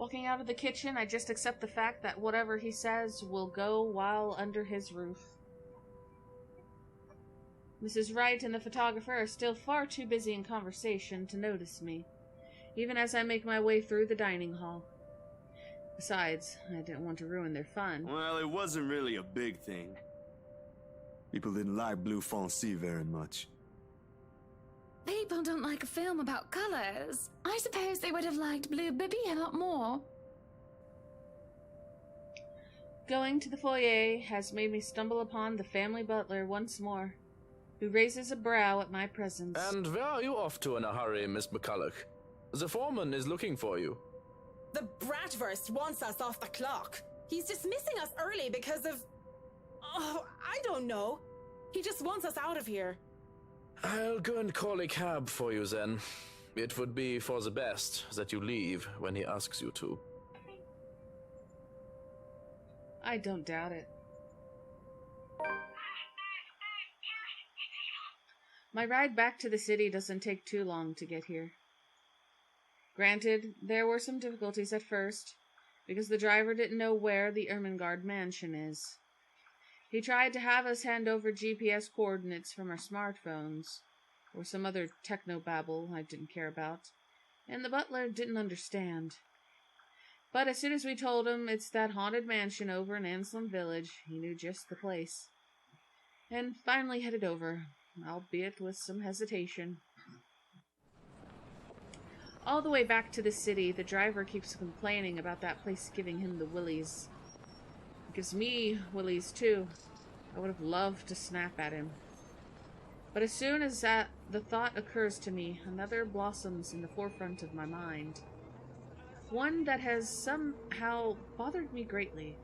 Walking out of the kitchen, I just accept the fact that whatever he says will go while under his roof. Mrs. Wright and the photographer are still far too busy in conversation to notice me, even as I make my way through the dining hall. Besides, I didn't want to ruin their fun. Well, it wasn't really a big thing. People didn't like Blue Fonzie very much. People don't like a film about colors. I suppose they would have liked Blue Bibby a lot more. Going to the foyer has made me stumble upon the family butler once more, who raises a brow at my presence. And where are you off to in a hurry, Miss McCulloch? The foreman is looking for you. The Bratwurst wants us off the clock. He's dismissing us early because of... Oh, I don't know. He just wants us out of here. I'll go and call a cab for you then. It would be for the best that you leave when he asks you to. I don't doubt it. My ride back to the city doesn't take too long to get here. Granted, there were some difficulties at first, because the driver didn't know where the Ermengarde mansion is. He tried to have us hand over GPS coordinates from our smartphones, or some other technobabble I didn't care about, and the butler didn't understand. But as soon as we told him it's that haunted mansion over in Anselm Village, he knew just the place, and finally headed over, albeit with some hesitation. All the way back to the city, the driver keeps complaining about that place giving him the willies. It gives me willies too. I would have loved to snap at him. But as soon as the thought occurs to me, another blossoms in the forefront of my mind. One that has somehow bothered me greatly,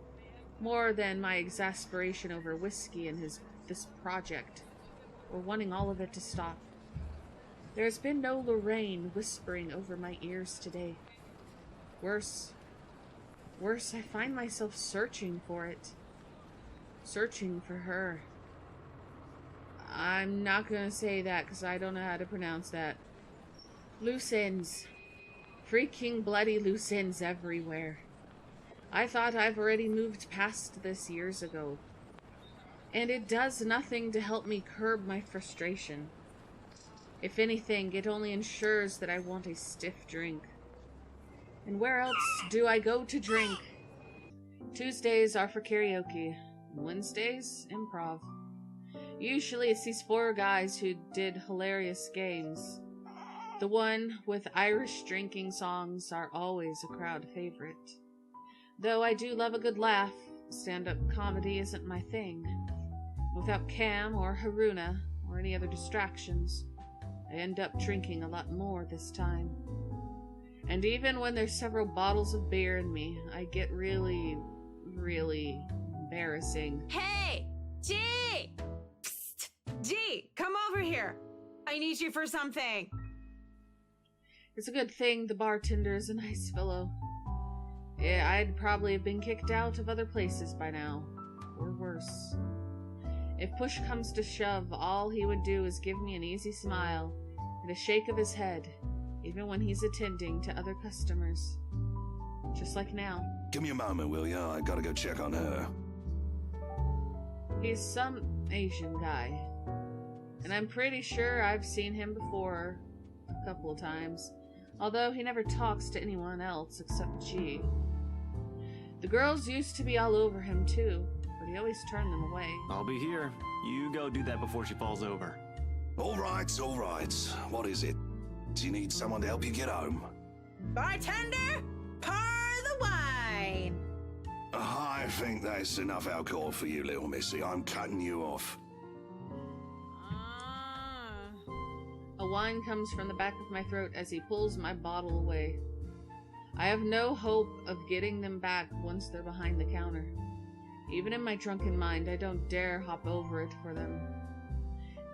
more than my exasperation over whiskey and this project, or wanting all of it to stop. There has been no Lorraine whispering over my ears today. Worse, I find myself searching for it. Searching for her. I'm not gonna say that because I don't know how to pronounce that. Loose ends. Freaking bloody loose ends everywhere. I thought I've already moved past this years ago. And it does nothing to help me curb my frustration. If anything, it only ensures that I want a stiff drink. And where else do I go to drink? Tuesdays are for karaoke. Wednesdays, improv. Usually it's these four guys who did hilarious games. The one with Irish drinking songs are always a crowd favorite. Though I do love a good laugh, stand-up comedy isn't my thing. Without Cam or Haruna or any other distractions, I end up drinking a lot more this time. And even when there's several bottles of beer in me, I get really embarrassing. Hey! G! Psst! G! Come over here! I need you for something! It's a good thing the bartender is a nice fellow. Yeah, I'd probably have been kicked out of other places by now. Or worse. If push comes to shove, all he would do is give me an easy smile and a shake of his head, even when he's attending to other customers. Just like now. Give me a moment, will ya? I gotta go check on her. He's some Asian guy. And I'm pretty sure I've seen him before a couple of times, although he never talks to anyone else except G. The girls used to be all over him too, but he always turned them away. I'll be here. You go do that before she falls over. All right. What is it? Do you need someone to help you get home? Bartender, pour the wine! I think that's enough alcohol for you, little missy. I'm cutting you off. A whine comes from the back of my throat as he pulls my bottle away. I have no hope of getting them back once they're behind the counter. Even in my drunken mind, I don't dare hop over it for them.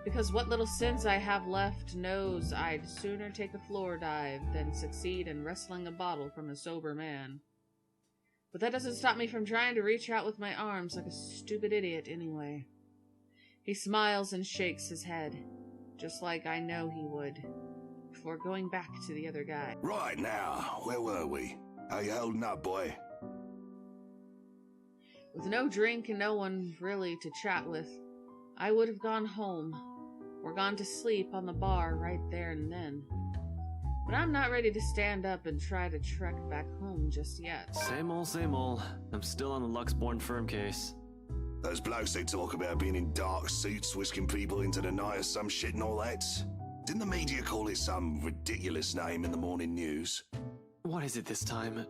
Because what little sense I have left knows I'd sooner take a floor dive than succeed in wresting a bottle from a sober man. But that doesn't stop me from trying to reach out with my arms like a stupid idiot anyway. He smiles and shakes his head, just like I know he would, before going back to the other guy. Right now, where were we? How you holding up, boy? With no drink and no one really to chat with, I would have gone home, or gone to sleep on the bar right there and then. But I'm not ready to stand up and try to trek back home just yet. Same old, same old. I'm still on the Luxborn firm case. Those blokes they talk about being in dark suits, whisking people into the night or some shit and all that. Didn't the media call it some ridiculous name in the morning news? What is it this time?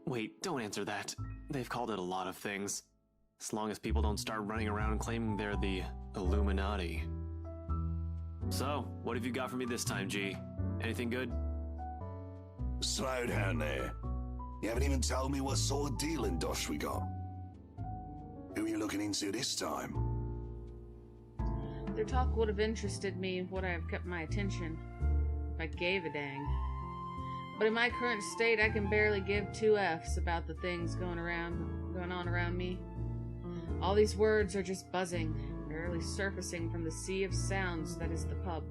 Wait, don't answer that. They've called it a lot of things. As long as people don't start running around claiming they're the Illuminati. So, what have you got for me this time, G? Anything good? Slow down there. You haven't even told me what sort of deal and dosh we got. Who are you looking into this time? Their talk would have interested me if would I have kept my attention, if I gave a dang. But in my current state, I can barely give two Fs about the things going on around me. All these words are just buzzing, barely surfacing from the sea of sounds that is the pub.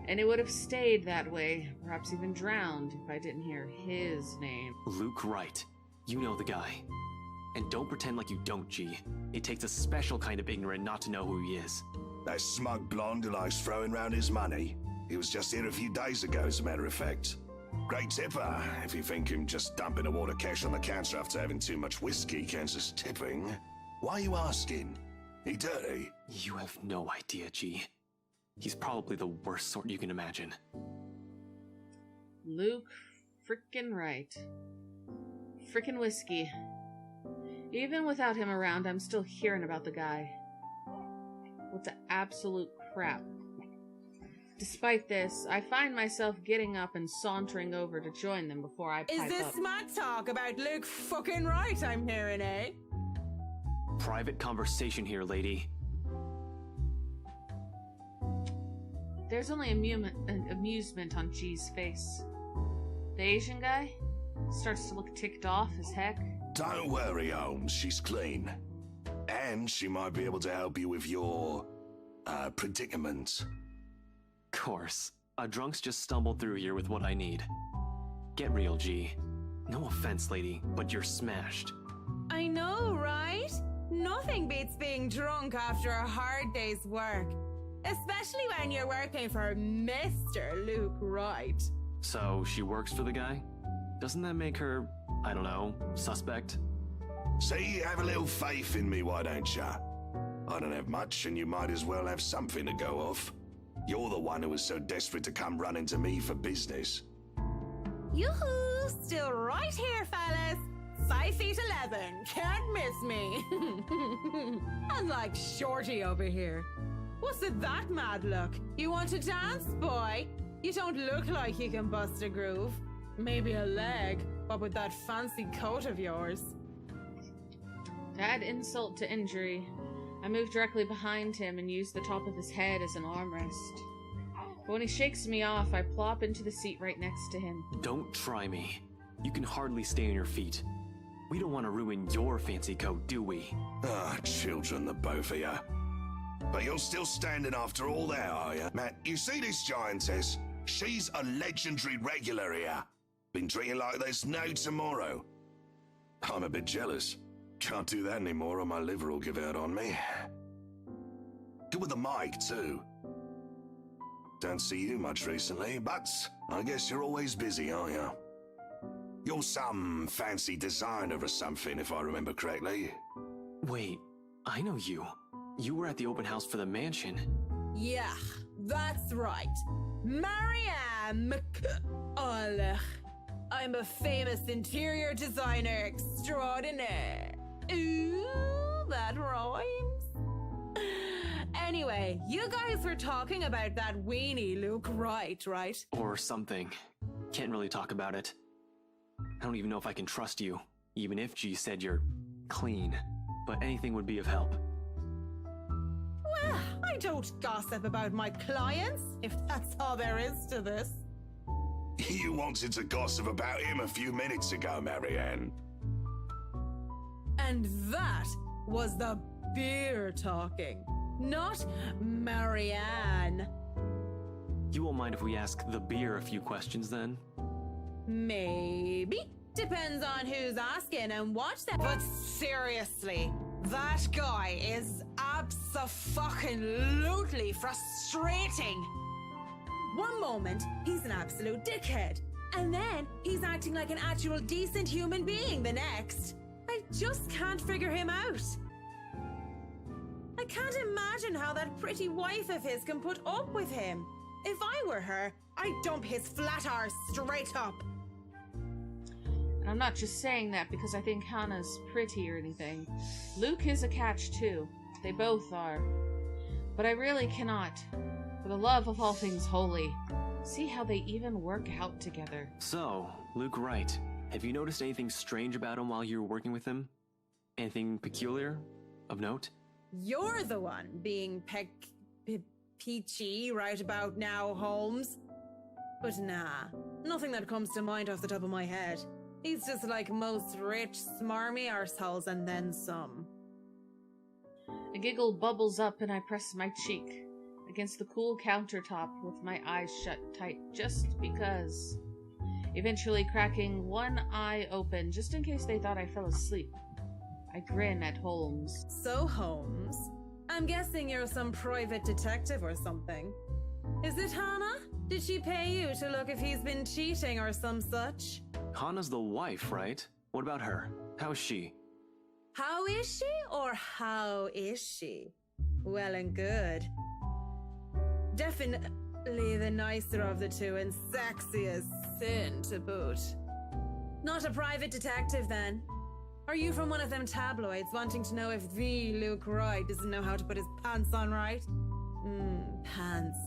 And it would have stayed that way, perhaps even drowned, if I didn't hear his name. Luke Wright. You know the guy. And don't pretend like you don't, G. It takes a special kind of ignorant not to know who he is. That smug blonde who likes throwing round his money. He was just here a few days ago, as a matter of fact. Great tipper, if you think him just dumping a wad of cash on the counter after having too much whiskey counts as tipping. Why are you asking? He dirty? You have no idea, G. He's probably the worst sort you can imagine. Luke frickin' Wright. Frickin' whiskey. Even without him around, I'm still hearing about the guy. What the absolute crap. Despite this, I find myself getting up and sauntering over to join them before I pipe up. Is this smack talk about Luke fucking Wright I'm hearing, eh? Private conversation here, lady. There's only amusement on G's face. The Asian guy starts to look ticked off as heck. Don't worry, Holmes, she's clean. And she might be able to help you with your, predicament. Course. A drunk's just stumbled through here with what I need. Get real, G. No offense, lady, but you're smashed. I know, right? Nothing beats being drunk after a hard day's work. Especially when you're working for Mr. Luke Wright. So, she works for the guy? Doesn't that make her, I don't know, suspect? See, have a little faith in me, why don't ya? I don't have much, and you might as well have something to go off. You're the one who was so desperate to come running to me for business. Yoo-hoo! Still right here, fellas. 5'11". Can't miss me. Unlike Shorty over here. What's with that mad look? You want to dance, boy? You don't look like you can bust a groove. Maybe a leg, but with that fancy coat of yours. To add insult to injury, I move directly behind him and use the top of his head as an armrest. But when he shakes me off, I plop into the seat right next to him. Don't try me. You can hardly stay on your feet. We don't want to ruin your fancy coat, do we? Ah, children, the both of ya. But you're still standing after all that, are you? Matt, you see this giantess? She's a legendary regular here. Been treating like there's no tomorrow. I'm a bit jealous. Can't do that anymore or my liver will give out on me. Good with the mic, too. Don't see you much recently, but I guess you're always busy, aren't you? You're some fancy designer or something, if I remember correctly. Wait, I know you. You were at the open house for the mansion. Yeah, that's right. Marianne I'm a famous interior designer extraordinaire. Ooh, that rhymes. Anyway, you guys were talking about that weenie Luke Wright, right? Or something. Can't really talk about it. I don't even know if I can trust you, even if G said you're clean. But anything would be of help. Well, I don't gossip about my clients, if that's all there is to this. You wanted to gossip about him a few minutes ago, Marianne. And that was the beer talking, not Marianne. You won't mind if we ask the beer a few questions then? Maybe. Depends on who's asking and what that. But seriously, that guy is abso-fucking-lutely frustrating. One moment, he's an absolute dickhead. And then he's acting like an actual decent human being the next. I just can't figure him out. I can't imagine how that pretty wife of his can put up with him. If I were her, I'd dump his flat arse straight up. And I'm not just saying that because I think Hannah's pretty or anything. Luke is a catch too. They both are. But I really cannot, for the love of all things holy, see how they even work out together. So, Luke Wright, have you noticed anything strange about him while you were working with him? Anything peculiar? Of note? You're the one being peachy right about now, Holmes. But nah, nothing that comes to mind off the top of my head. He's just like most rich, smarmy arseholes and then some. A giggle bubbles up and I press my cheek against the cool countertop with my eyes shut tight just because. Eventually cracking one eye open just in case they thought I fell asleep. I grin at Holmes. So, Holmes, I'm guessing you're some private detective or something. Is it Hannah? Did she pay you to look if he's been cheating or some such? Hannah's the wife, right? What about her? How is she? How is she or how is she? Well and good. Definitely the nicer of the two and sexy as sin to boot. Not a private detective then? Are you from one of them tabloids wanting to know if the Luke Wright doesn't know how to put his pants on right? Pants.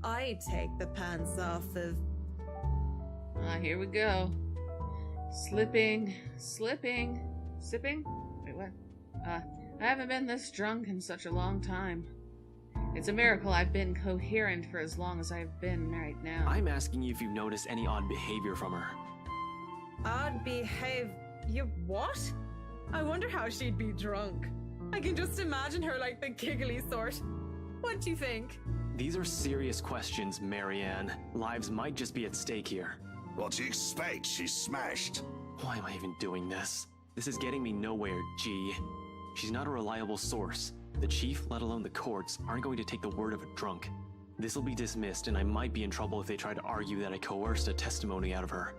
I'd take the pants off of... Here we go. Sipping? Wait, what? I haven't been this drunk in such a long time. It's a miracle I've been coherent for as long as I've been right now. I'm asking you if you've noticed any odd behavior from her. Odd behavior? What? I wonder how she'd be drunk. I can just imagine her like the giggly sort. What do you think? These are serious questions, Marianne. Lives might just be at stake here. What do you expect? She's smashed. Why am I even doing this? This is getting me nowhere, G. She's not a reliable source. The chief, let alone the courts, aren't going to take the word of a drunk. This will be dismissed, and I might be in trouble if they try to argue that I coerced a testimony out of her.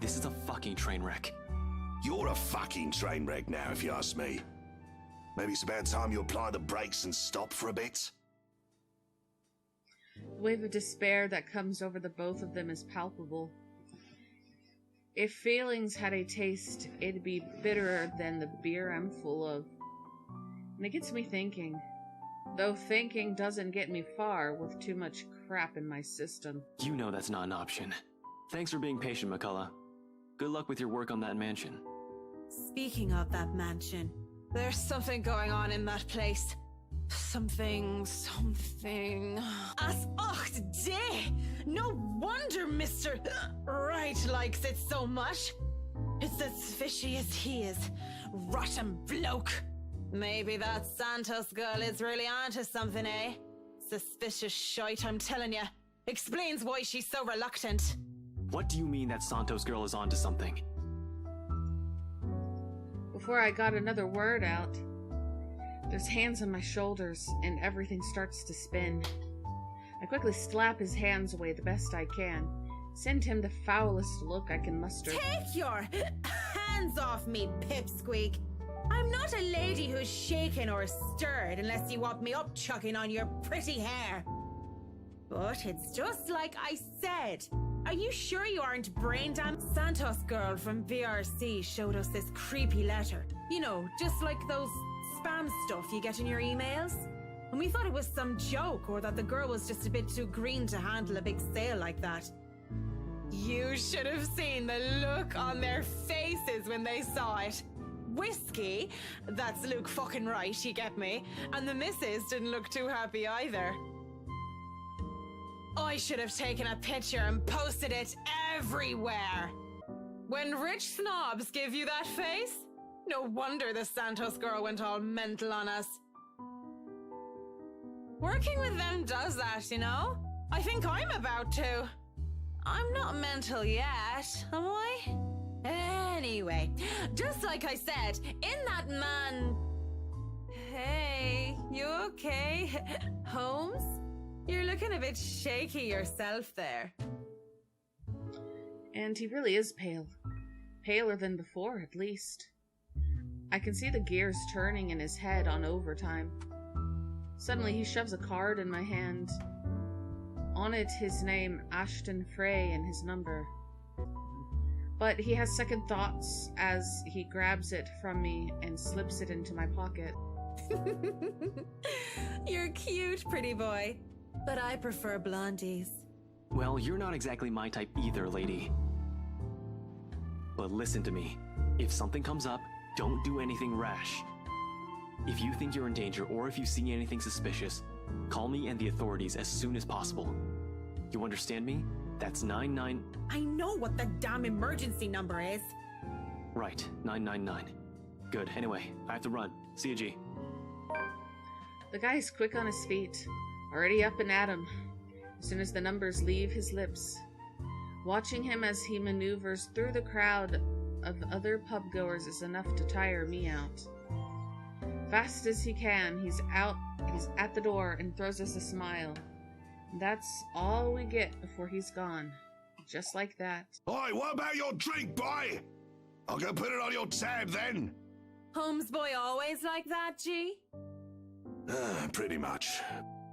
This is a fucking train wreck. You're a fucking train wreck now, if you ask me. Maybe it's about time you apply the brakes and stop for a bit. The wave of despair that comes over the both of them is palpable. If feelings had a taste, it'd be bitterer than the beer I'm full of. And it gets me thinking. Though thinking doesn't get me far with too much crap in my system. You know that's not an option. Thanks for being patient, McCullough. Good luck with your work on that mansion. Speaking of that mansion, there's something going on in that place. Something. As day! No wonder Mr. Wright likes it so much. It's as fishy as he is. Rotten bloke. Maybe that Santos girl is really onto something, eh? Suspicious shite, I'm telling you. Explains why she's so reluctant. What do you mean that Santos girl is onto something? Before I got another word out, there's hands on my shoulders and everything starts to spin. I quickly slap his hands away the best I can, send him the foulest look I can muster. Take your hands off me, pipsqueak. I'm not a lady who's shaken or stirred unless you want me up chucking on your pretty hair. But it's just like I said. Are you sure you aren't brain damn? Santos girl from VRC showed us this creepy letter. You know, just like those spam stuff you get in your emails. And we thought it was some joke or that the girl was just a bit too green to handle a big sale like that. You should have seen the look on their faces when they saw it. Whiskey, that's Luke fucking Wright, you get me? And the missus didn't look too happy either. I should have taken a picture and posted it everywhere. When rich snobs give you that face, no wonder the Santos girl went all mental on us. Working with them does that, you know? I think I'm about to. I'm not mental yet, am I? Anyway, just like I said, in that man... Hey, you okay? Holmes? You're looking a bit shaky yourself there. And he really is pale. Paler than before, at least. I can see the gears turning in his head on overtime. Suddenly he shoves a card in my hand. On it, his name, Ashton Frey, and his number. But he has second thoughts as he grabs it from me and slips it into my pocket. You're cute, pretty boy. But I prefer blondies. Well, you're not exactly my type either, lady. But listen to me. If something comes up, don't do anything rash. If you think you're in danger or if you see anything suspicious, call me and the authorities as soon as possible. You understand me? That's 99... I know what the damn emergency number is. Right, 999. Good, anyway, I have to run. See you, G. The guy's quick on his feet, already up and at him, as soon as the numbers leave his lips. Watching him as he maneuvers through the crowd of other pub-goers is enough to tire me out. Fast as he can, he's at the door and throws us a smile. That's all we get before he's gone. Just like that. Oi, what about your drink, boy? I'll go put it on your tab then. Holmes boy always like that, G? Pretty much.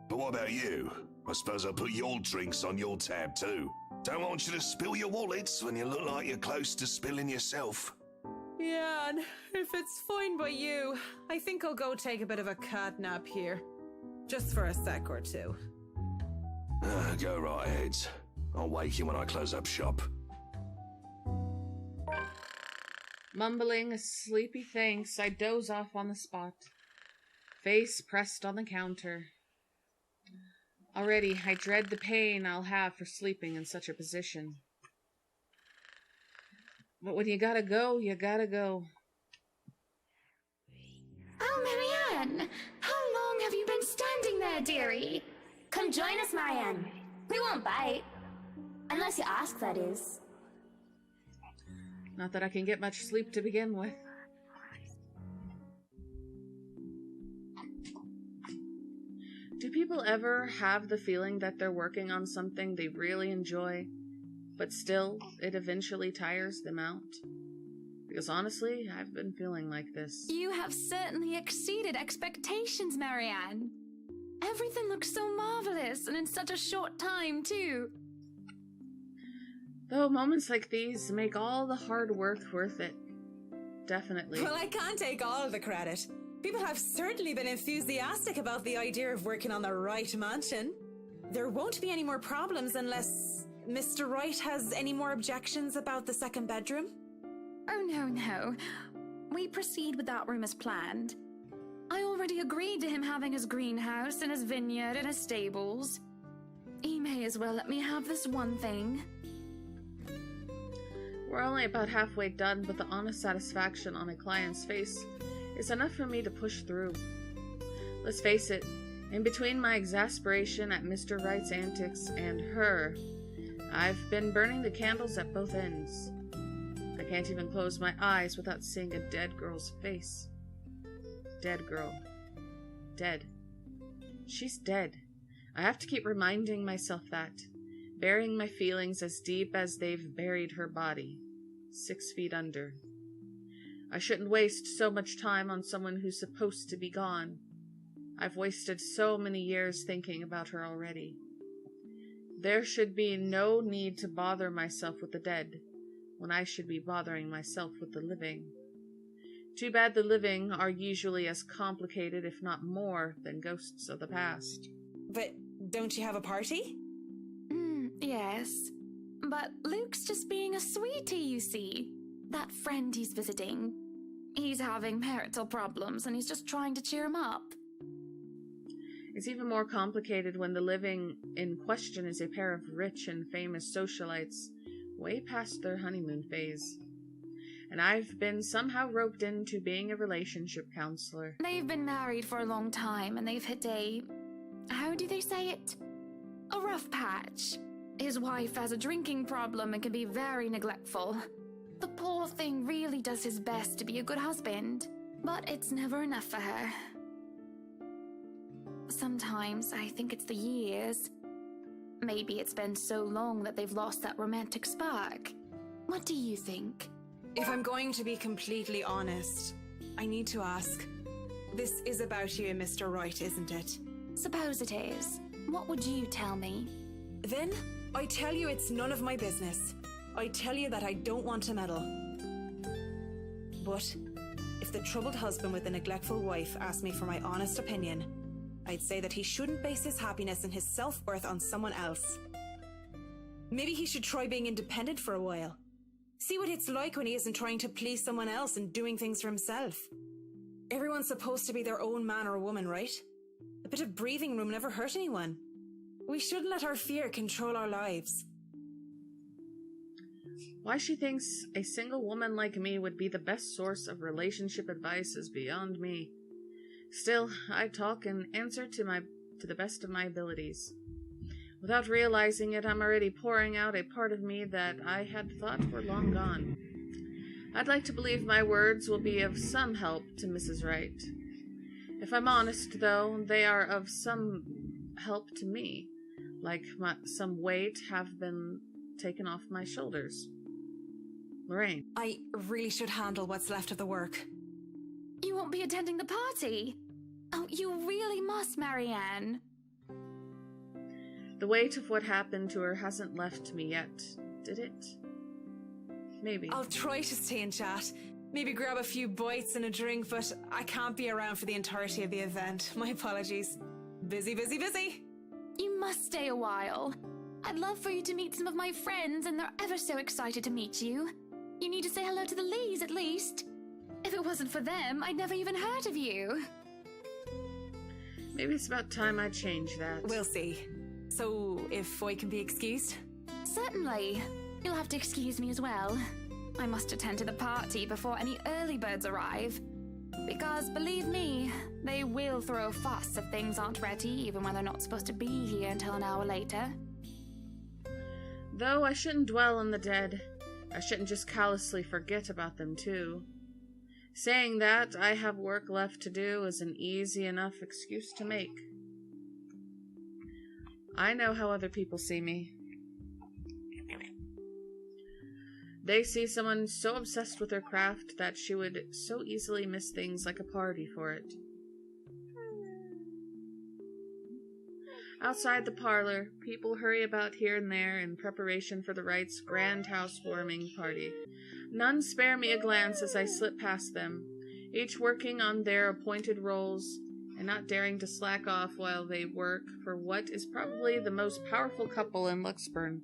But what about you? I suppose I'll put your drinks on your tab too. Don't want you to spill your wallets when you look like you're close to spilling yourself. Yeah, and if it's fine by you, I think I'll go take a bit of a cat nap here. Just for a sec or two. Go right ahead. I'll wake you when I close up shop. Mumbling a sleepy thanks, I doze off on the spot, face pressed on the counter. Already, I dread the pain I'll have for sleeping in such a position. But when you gotta go, you gotta go. Oh, Marianne! How long have you been standing there, dearie? Come join us, Marianne. We won't bite. Unless you ask, that is. Not that I can get much sleep to begin with. Do people ever have the feeling that they're working on something they really enjoy, but still it eventually tires them out? Because honestly, I've been feeling like this. You have certainly exceeded expectations, Marianne. Everything looks so marvelous, and in such a short time, too. Though moments like these make all the hard work worth it. Definitely. Well, I can't take all the credit. People have certainly been enthusiastic about the idea of working on the Wright mansion. There won't be any more problems unless Mr. Wright has any more objections about the second bedroom. Oh, no. We proceed with that room as planned. I already agreed to him having his greenhouse and his vineyard and his stables. He may as well let me have this one thing. We're only about halfway done, but the honest satisfaction on a client's face is enough for me to push through. Let's face it, in between my exasperation at Mr. Wright's antics and her, I've been burning the candles at both ends. I can't even close my eyes without seeing a dead girl's face. Dead girl. Dead. She's dead. I have to keep reminding myself that, burying my feelings as deep as they've buried her body, 6 feet under. I shouldn't waste so much time on someone who's supposed to be gone. I've wasted so many years thinking about her already. There should be no need to bother myself with the dead, when I should be bothering myself with the living. Too bad the living are usually as complicated, if not more, than ghosts of the past. But don't you have a party? Yes. But Luke's just being a sweetie, you see. That friend he's visiting. He's having marital problems and he's just trying to cheer him up. It's even more complicated when the living in question is a pair of rich and famous socialites, way past their honeymoon phase. And I've been somehow roped into being a relationship counselor. They've been married for a long time and they've hit a... how do they say it? A rough patch. His wife has a drinking problem and can be very neglectful. The poor thing really does his best to be a good husband, but it's never enough for her. Sometimes I think it's the years. Maybe it's been so long that they've lost that romantic spark. What do you think? If I'm going to be completely honest, I need to ask. This is about you and Mr. Wright, isn't it? Suppose it is. What would you tell me? Then, I tell you it's none of my business. I tell you that I don't want to meddle. But, if the troubled husband with the neglectful wife asked me for my honest opinion, I'd say that he shouldn't base his happiness and his self-worth on someone else. Maybe he should try being independent for a while. See what it's like when he isn't trying to please someone else and doing things for himself. Everyone's supposed to be their own man or woman, right? A bit of breathing room never hurt anyone. We shouldn't let our fear control our lives. Why she thinks a single woman like me would be the best source of relationship advice is beyond me. Still, I talk and answer to the best of my abilities. Without realizing it, I'm already pouring out a part of me that I had thought were long gone. I'd like to believe my words will be of some help to Mrs. Wright. If I'm honest, though, they are of some help to me, like some weight have been taken off my shoulders. Lorraine. I really should handle what's left of the work. You won't be attending the party? Oh, you really must, Marianne. The weight of what happened to her hasn't left me yet, did it? Maybe. I'll try to stay and chat. Maybe grab a few bites and a drink, but I can't be around for the entirety of the event. My apologies. Busy, busy, busy. You must stay a while. I'd love for you to meet some of my friends, and they're ever so excited to meet you. You need to say hello to the Lees, at least. If it wasn't for them, I'd never even heard of you. Maybe it's about time I change that. We'll see. So, if I can be excused? Certainly. You'll have to excuse me as well. I must attend to the party before any early birds arrive. Because, believe me, they will throw a fuss if things aren't ready, even when they're not supposed to be here until an hour later. Though I shouldn't dwell on the dead, I shouldn't just callously forget about them, too. Saying that I have work left to do is an easy enough excuse to make. I know how other people see me. They see someone so obsessed with her craft that she would so easily miss things like a party for it. Outside the parlor, people hurry about here and there in preparation for the Wrights' grand housewarming party. None spare me a glance as I slip past them, each working on their appointed roles and not daring to slack off while they work for what is probably the most powerful couple in Luxburn.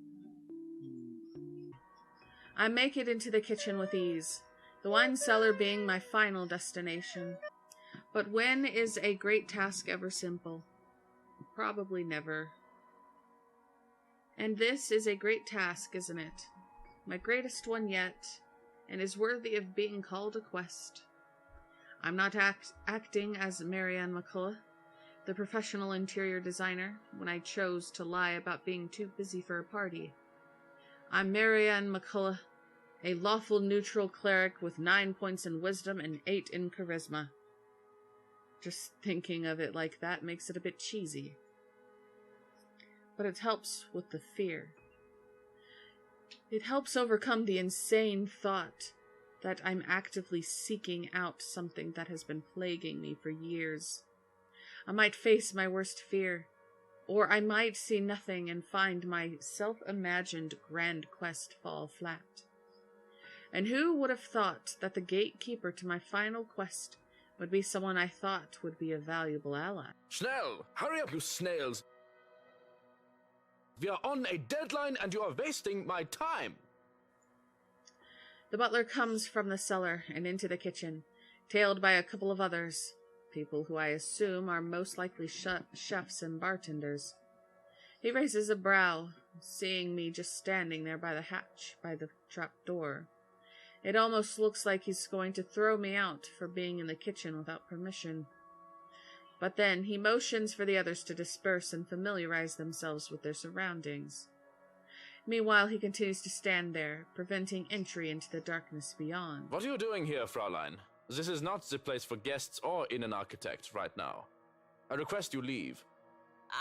I make it into the kitchen with ease, the wine cellar being my final destination. But when is a great task ever simple? Probably never. And this is a great task, isn't it? My greatest one yet, and is worthy of being called a quest. I'm not acting as Marianne McCullough, the professional interior designer, when I chose to lie about being too busy for a party. I'm Marianne McCullough, a lawful neutral cleric with 9 points in wisdom and 8 in charisma. Just thinking of it like that makes it a bit cheesy. But it helps with the fear. It helps overcome the insane thought that I'm actively seeking out something that has been plaguing me for years. I might face my worst fear, or I might see nothing and find my self-imagined grand quest fall flat. And who would have thought that the gatekeeper to my final quest would be someone I thought would be a valuable ally? Schnell! Hurry up, you snails! We are on a deadline and you are wasting my time! The butler comes from the cellar and into the kitchen, tailed by a couple of others, people who I assume are most likely chefs and bartenders. He raises a brow, seeing me just standing there by the hatch, by the trap door. It almost looks like he's going to throw me out for being in the kitchen without permission. But then he motions for the others to disperse and familiarize themselves with their surroundings. Meanwhile, he continues to stand there, preventing entry into the darkness beyond. What are you doing here, Fraulein? This is not the place for guests or in an architect right now. I request you leave.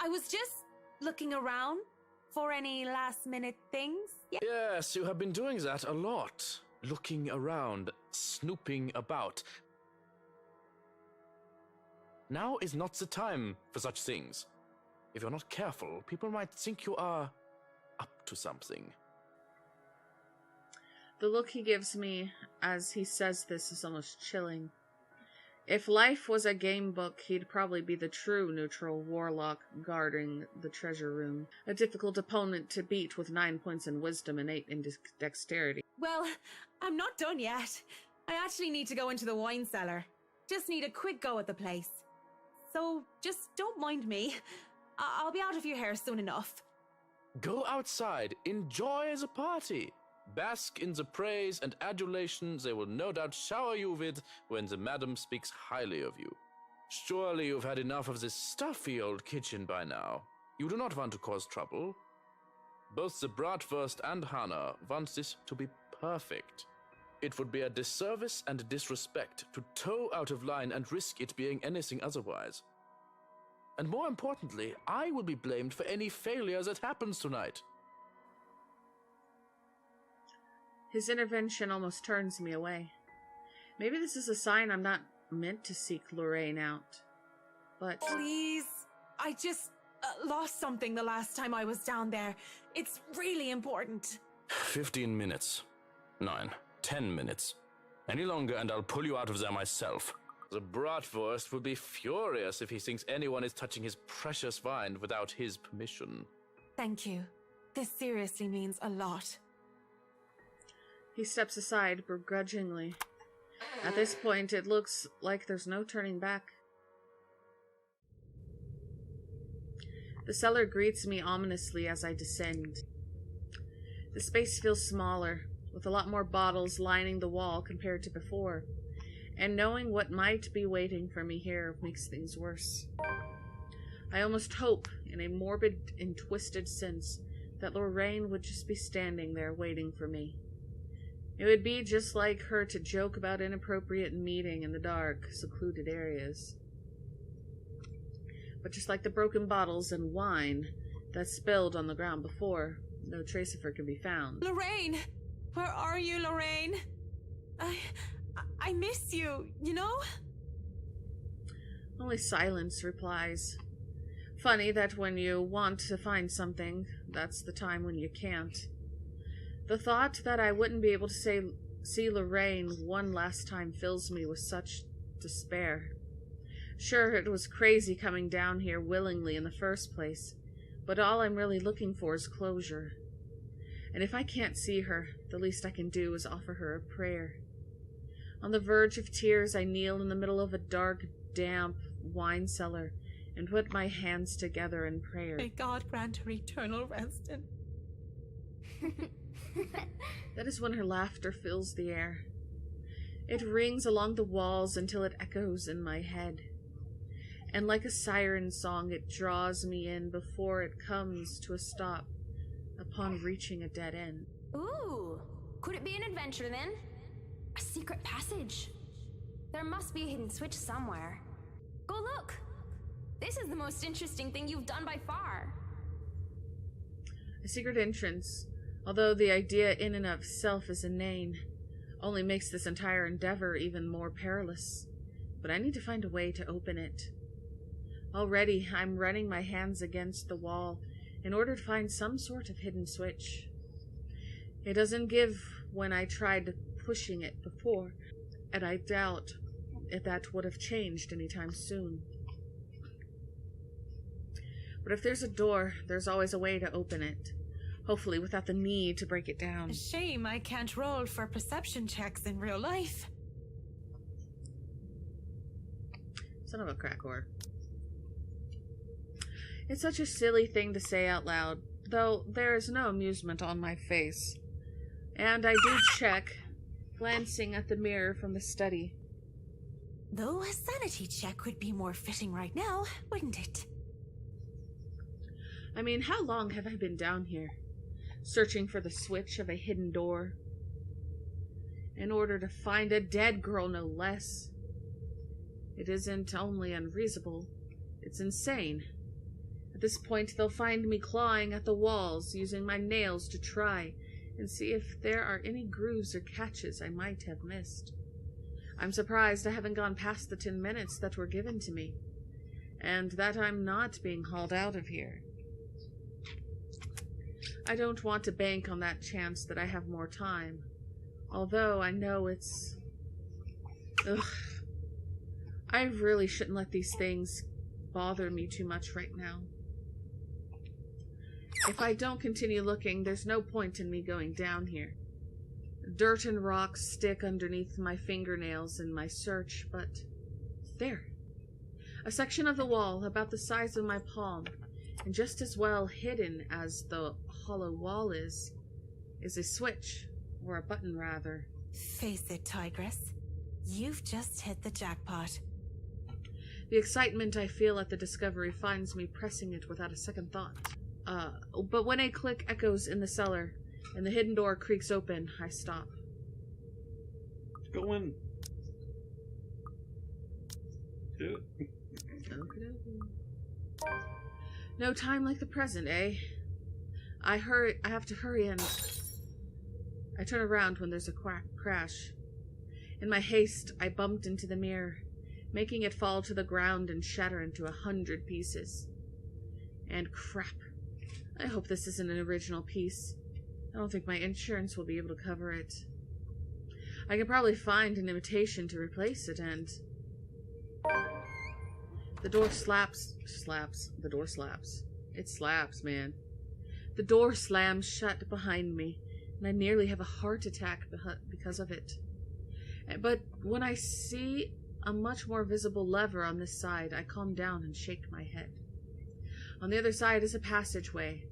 I was just looking around for any last-minute things. Yeah. Yes, you have been doing that a lot. Looking around, snooping about. Now is not the time for such things. If you're not careful, people might think you are up to something. The look he gives me as he says this is almost chilling. If life was a game book, he'd probably be the true neutral warlock guarding the treasure room. A difficult opponent to beat with 9 points in wisdom and 8 in dexterity. Well, I'm not done yet. I actually need to go into the wine cellar. Just need a quick go at the place. So just don't mind me. I'll be out of your hair soon enough. Go outside, enjoy the party. Bask in the praise and adulation they will no doubt shower you with when the madam speaks highly of you. Surely you've had enough of this stuffy old kitchen by now. You do not want to cause trouble. Both the bratwurst and Hannah want this to be perfect. It would be a disservice and a disrespect to toe out of line and risk it being anything otherwise. And more importantly, I will be blamed for any failure that happens tonight. His intervention almost turns me away. Maybe this is a sign I'm not meant to seek Lorraine out. But... Please, I just lost something the last time I was down there. It's really important. 15 minutes. 9, 10 minutes. Any longer and I'll pull you out of there myself. The bratwurst will be furious if he thinks anyone is touching his precious wine without his permission. Thank you. This seriously means a lot. He steps aside begrudgingly. At this point, it looks like there's no turning back. The cellar greets me ominously as I descend. The space feels smaller, with a lot more bottles lining the wall compared to before, and knowing what might be waiting for me here makes things worse. I almost hope, in a morbid and twisted sense, that Lorraine would just be standing there waiting for me. It would be just like her to joke about inappropriate meeting in the dark, secluded areas. But just like the broken bottles and wine that spilled on the ground before, no trace of her can be found. Lorraine! Where are you, Lorraine? I miss you, you know? Only silence replies. Funny that when you want to find something, that's the time when you can't. The thought that I wouldn't be able to see Lorraine one last time fills me with such despair. Sure, it was crazy coming down here willingly in the first place, but all I'm really looking for is closure. And if I can't see her, the least I can do is offer her a prayer. On the verge of tears, I kneel in the middle of a dark, damp wine cellar and put my hands together in prayer. May God grant her eternal rest and... That is when her laughter fills the air. It rings along the walls until it echoes in my head. And like a siren song, it draws me in before it comes to a stop upon reaching a dead end. Ooh, could it be an adventure then? A secret passage? There must be a hidden switch somewhere. Go look! This is the most interesting thing you've done by far. A secret entrance, although the idea in and of itself is inane, only makes this entire endeavor even more perilous. But I need to find a way to open it. Already, I'm running my hands against the wall in order to find some sort of hidden switch. It doesn't give when I tried pushing it before, and I doubt if that would have changed anytime soon. But if there's a door, there's always a way to open it. Hopefully without the need to break it down. A shame I can't roll for perception checks in real life. Son of a crack whore. It's such a silly thing to say out loud, though there is no amusement on my face. And I do check, glancing at the mirror from the study. Though a sanity check would be more fitting right now, wouldn't it? I mean, how long have I been down here? searching for the switch of a hidden door, in order to find a dead girl, no less. It isn't only unreasonable, it's insane. At this point, they'll find me clawing at the walls, using my nails to try and see if there are any grooves or catches I might have missed. I'm surprised I haven't gone past the 10 minutes that were given to me, and that I'm not being hauled out of here. I don't want to bank on that chance that I have more time, although I know it's... Ugh. I really shouldn't let these things bother me too much right now. If I don't continue looking, there's no point in me going down here. Dirt and rocks stick underneath my fingernails in my search, but there. A section of the wall about the size of my palm, and just as well hidden as the hollow wall is a switch, or a button rather. Face it, Tigress. You've just hit the jackpot. The excitement I feel at the discovery finds me pressing it without a second thought. But when a click echoes in the cellar and the hidden door creaks open, I stop. Go in. Do it. No time like the present, eh? I have to hurry and... I turn around when there's a crash. In my haste, I bumped into the mirror, making it fall to the ground and shatter into 100 pieces. And crap. I hope this isn't an original piece. I don't think my insurance will be able to cover it. I can probably find an imitation to replace it, and... The door slaps. The door slaps. It slaps, man. The door slams shut behind me, and I nearly have a heart attack because of it. But when I see a much more visible lever on this side, I calm down and shake my head. On the other side is a passageway,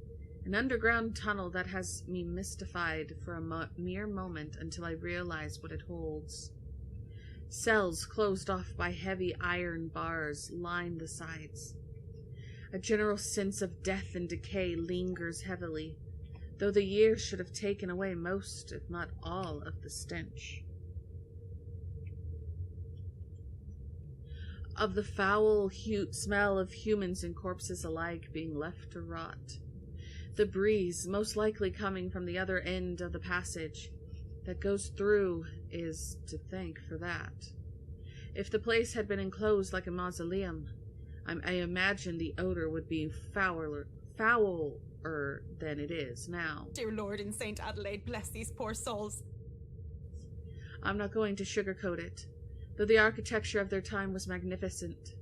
an underground tunnel that has me mystified for a mere moment until I realize what it holds. Cells closed off by heavy iron bars line the sides. A general sense of death and decay lingers heavily, though the years should have taken away most, if not all, of the stench. Of the foul smell of humans and corpses alike being left to rot. The breeze, most likely coming from the other end of the passage, that goes through is to thank for that. If the place had been enclosed like a mausoleum, I imagine the odor would be fouler than it is now. Dear Lord in St. Adelaide, bless these poor souls. I'm not going to sugarcoat it. Though the architecture of their time was magnificent,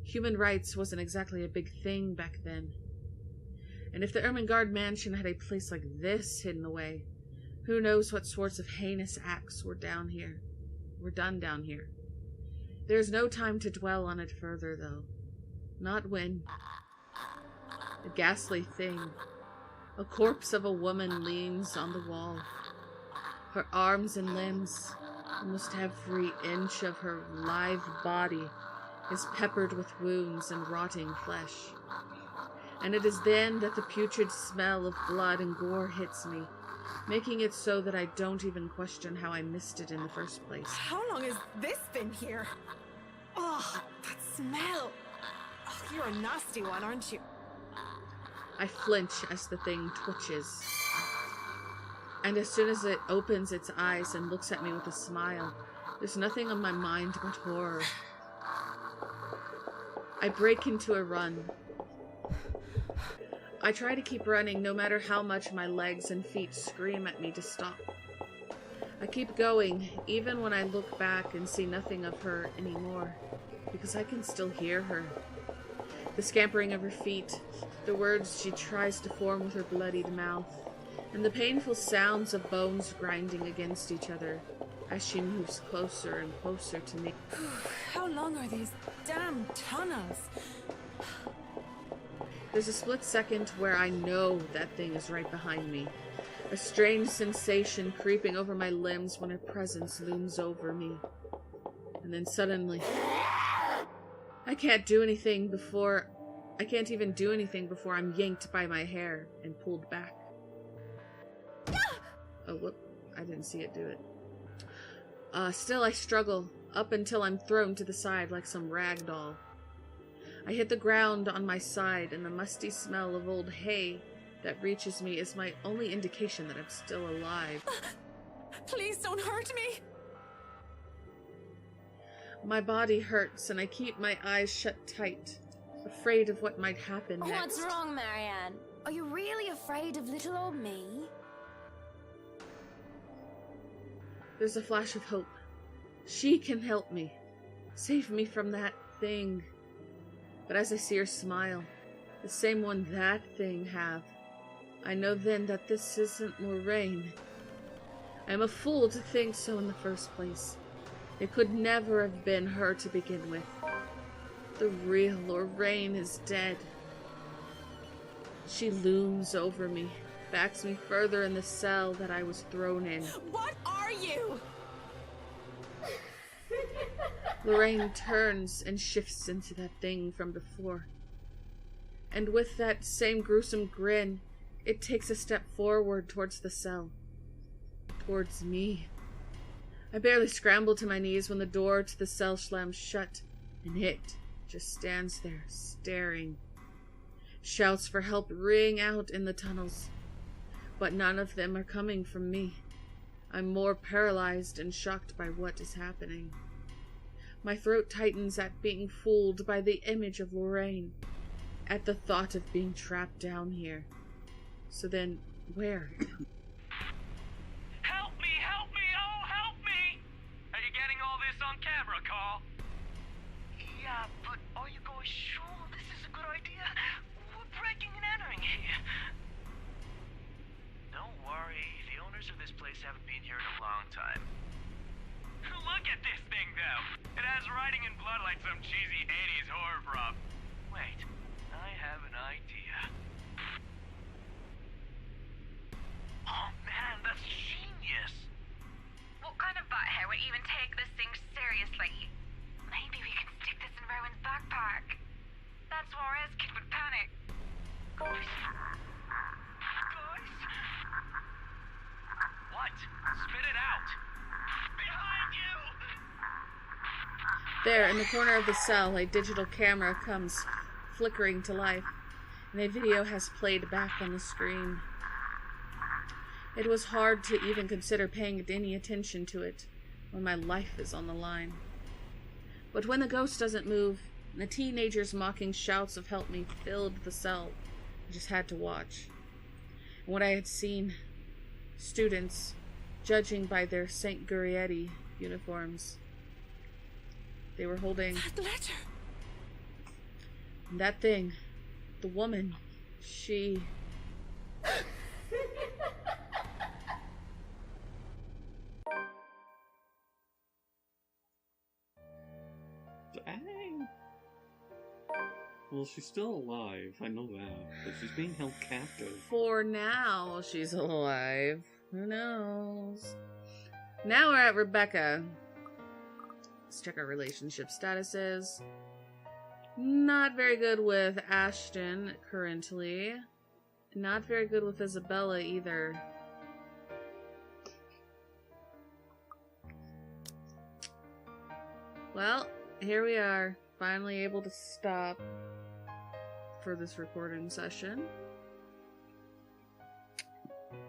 human rights wasn't exactly a big thing back then. And if the Ermengarde mansion had a place like this hidden away, who knows what sorts of heinous acts were done down here. There's no time to dwell on it further, though. Not when... A ghastly thing. A corpse of a woman leans on the wall. Her arms and limbs... Almost every inch of her live body is peppered with wounds and rotting flesh. And it is then that the putrid smell of blood and gore hits me, making it so that I don't even question how I missed it in the first place. How long has this been here? Oh, that smell. Oh, you're a nasty one, aren't you? I flinch as the thing twitches. And as soon as it opens its eyes and looks at me with a smile, there's nothing on my mind but horror. I break into a run. I try to keep running no matter how much my legs and feet scream at me to stop. I keep going, even when I look back and see nothing of her anymore, because I can still hear her. The scampering of her feet, the words she tries to form with her bloodied mouth, and the painful sounds of bones grinding against each other as she moves closer and closer to me. How long are these damn tunnels? There's a split second where I know that thing is right behind me. A strange sensation creeping over my limbs when her presence looms over me. And then suddenly... I can't even do anything before I'm yanked by my hair and pulled back. Oh, whoop. I didn't see it do it. Still I struggle, up until I'm thrown to the side like some rag doll. I hit the ground on my side, and the musty smell of old hay that reaches me is my only indication that I'm still alive. Please don't hurt me! My body hurts, and I keep my eyes shut tight, afraid of what might happen next. What's wrong, Marianne? Are you really afraid of little old me? There's a flash of hope. She can help me. Save me from that thing. But as I see her smile, the same one that thing have, I know then that this isn't Lorraine. I am a fool to think so in the first place. It could never have been her to begin with. The real Lorraine is dead. She looms over me, backs me further in the cell that I was thrown in. What are you? Lorraine turns and shifts into that thing from before. And with that same gruesome grin, it takes a step forward towards the cell. Towards me. I barely scramble to my knees when the door to the cell slams shut, and it just stands there, staring. Shouts for help ring out in the tunnels, but none of them are coming from me. I'm more paralyzed and shocked by what is happening. My throat tightens at being fooled by the image of Lorraine, at the thought of being trapped down here. So then, where? Help me! Help me! Oh, help me! Are you getting all this on camera, Carl? Yeah, but are you guys sure this is a good idea? We're breaking and entering here. Don't worry, the owners of this place haven't been here in a long time. Look at this thing, though. It has writing in blood like some cheesy 80s horror prop. Wait, I have an idea. Oh man, that's genius! What kind of butthead would even take this thing seriously? Maybe we can stick this in Rowan's backpack. That's Juarez kid would panic. Guys? What? Spit it out! Behind you! There, in the corner of the cell, a digital camera comes flickering to life, and a video has played back on the screen. It was hard to even consider paying any attention to it when my life is on the line. But when the ghost doesn't move, and the teenagers' mocking shouts of help me filled the cell, I just had to watch. And what I had seen, students judging by their St. Gurietti uniforms. They were holding That letter! that thing, the woman, she... Dang. Well, she's still alive, I know that, but she's being held captive. For now, she's alive. Who knows? Now we're at Rebecca. Let's check our relationship statuses. Not very good with Ashton currently. Not very good with Isabella either. Well, here we are. Finally able to stop for this recording session.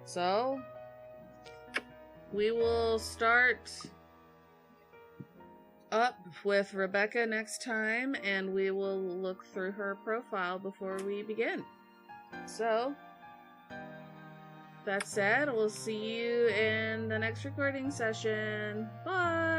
So, we will start up with Rebecca next time, and we will look through her profile before we begin. So, that said, we'll see you in the next recording session. Bye!